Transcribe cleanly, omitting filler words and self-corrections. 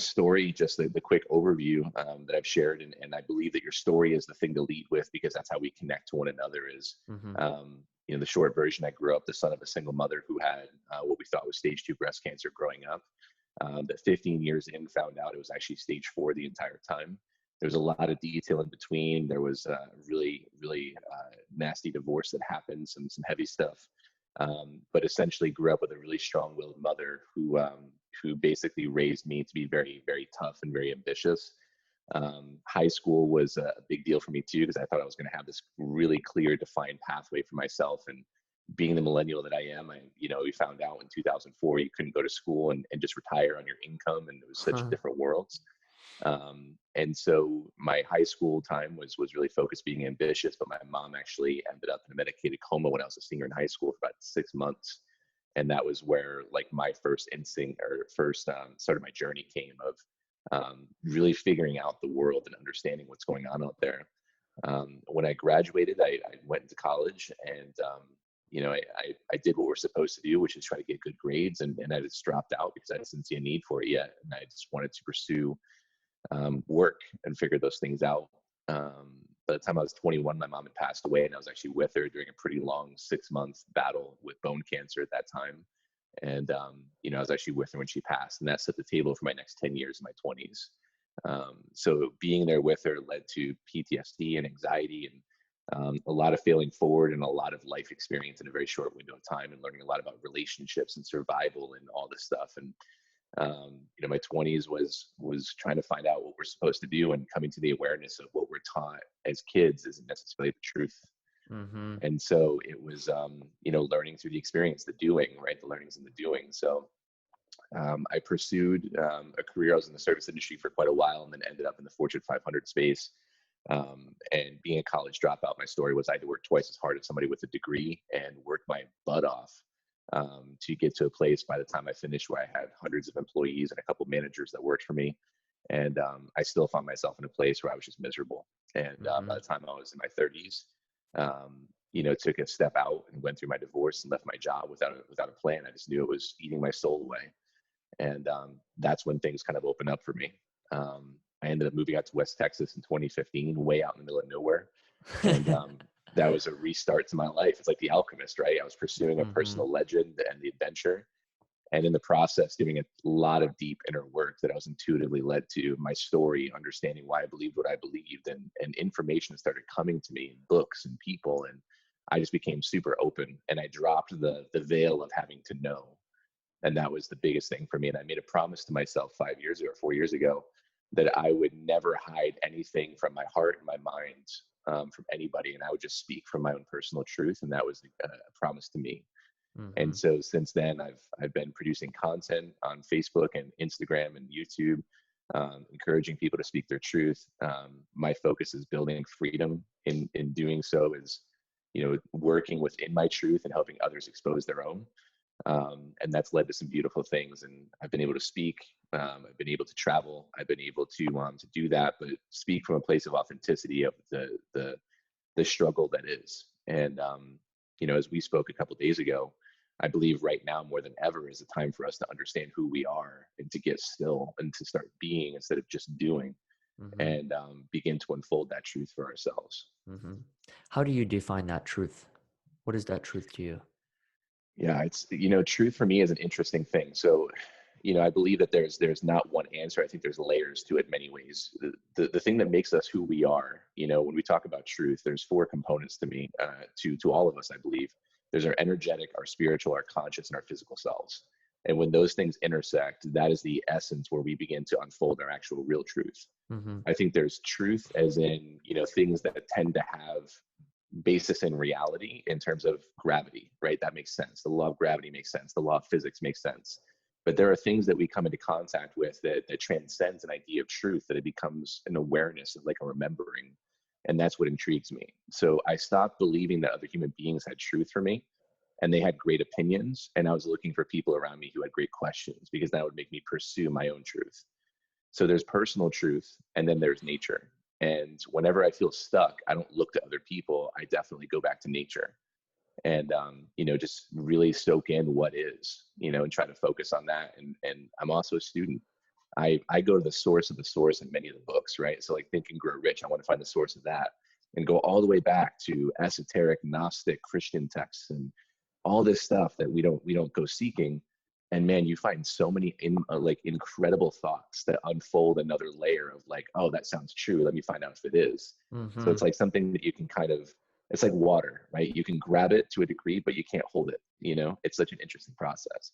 story, just the quick overview that I've shared, and I believe that your story is the thing to lead with because that's how we connect to one another. Is Mm-hmm. the short version, I grew up the son of a single mother who had what we thought was stage 2 breast cancer growing up. That 15 years in, found out it was actually stage 4 the entire time. There's a lot of detail in between. There was a really nasty divorce that happened, some heavy stuff. But essentially grew up with a really strong-willed mother who basically raised me to be very, very tough and very ambitious. High school was a big deal for me too, because I thought I was going to have this really clear, defined pathway for myself. And being the millennial that I am, we found out in 2004 you couldn't go to school and just retire on your income, and it was such a Huh. different world. And so my high school time was really focused being ambitious, but my mom actually ended up in a medicated coma when I was a senior in high school for about 6 months. And that was where like my first instinct or first start of my journey came of really figuring out the world and understanding what's going on out there. When I graduated, I went into college and, I did what we're supposed to do, which is try to get good grades. And I just dropped out because I didn't see a need for it yet. And I just wanted to pursue work and figure those things out. By the time I was 21, my mom had passed away, and I was actually with her during a pretty long 6-month battle with bone cancer at that time. And, I was actually with her when she passed, and that set the table for my next 10 years in my 20s. So being there with her led to PTSD and anxiety and a lot of failing forward and a lot of life experience in a very short window of time, and learning a lot about relationships and survival and all this stuff. And my 20s was trying to find out what we're supposed to do and coming to the awareness of what we're taught as kids isn't necessarily the truth. Mm-hmm. And so it was, learning through the experience, the doing, right? The learnings and the doing. So I pursued a career. I was in the service industry for quite a while and then ended up in the Fortune 500 space. And being a college dropout, my story was I had to work twice as hard as somebody with a degree and work my butt off to get to a place by the time I finished where I had hundreds of employees and a couple managers that worked for me. And I still found myself in a place where I was just miserable. And Mm-hmm. by the time I was in my 30s, took a step out and went through my divorce and left my job without a plan. I just knew it was eating my soul away. And that's when things kind of opened up for me. I ended up moving out to West Texas in 2015, way out in the middle of nowhere. And that was a restart to my life. It's like The Alchemist, right? I was pursuing a Mm-hmm. personal legend and the adventure. And in the process, doing a lot of deep inner work that I was intuitively led to, my story, understanding why I believed what I believed, and information started coming to me, books and people. And I just became super open, and I dropped the veil of having to know. And that was the biggest thing for me. And I made a promise to myself 5 years ago, 4 years ago, that I would never hide anything from my heart and my mind from anybody. And I would just speak from my own personal truth. And that was a promise to me. Mm-hmm. And so since then, I've been producing content on Facebook and Instagram and YouTube, encouraging people to speak their truth. My focus is building freedom in doing so, is working within my truth and helping others expose their own. And that's led to some beautiful things. And I've been able to speak. I've been able to travel. I've been able to do that, but speak from a place of authenticity of the struggle that is. And as we spoke a couple of days ago, I believe right now more than ever is a time for us to understand who we are and to get still and to start being instead of just doing, Mm-hmm. and begin to unfold that truth for ourselves. Mm-hmm. How do you define that truth? What is that truth to you? Yeah, it's truth for me is an interesting thing. So, I believe that there's not one answer. I think there's layers to it in many ways. The thing that makes us who we are, when we talk about truth, there's 4 components to me, to all of us, I believe. There's our energetic, our spiritual, our conscious, and our physical selves. And when those things intersect, that is the essence where we begin to unfold our actual real truth. Mm-hmm. I think there's truth as in, things that tend to have basis in reality in terms of gravity, right? That makes sense. The law of gravity makes sense. The law of physics makes sense. But there are things that we come into contact with that transcends an idea of truth, that it becomes an awareness of like a remembering. And that's what intrigues me. So I stopped believing that other human beings had truth for me and they had great opinions. And I was looking for people around me who had great questions, because that would make me pursue my own truth. So there's personal truth, and then there's nature. And whenever I feel stuck, I don't look to other people. I definitely go back to nature and, just really soak in what is, and try to focus on that. And I'm also a student. I go to the source of the source in many of the books, right? So like Think and Grow Rich, I want to find the source of that and go all the way back to esoteric Gnostic Christian texts and all this stuff that we don't go seeking. And man, you find so many like incredible thoughts that unfold another layer of like, oh, that sounds true. Let me find out if it is. So Mm-hmm. it's like something that you can kind of, it's like water, right? You can grab it to a degree, but you can't hold it. You know, it's such an interesting process.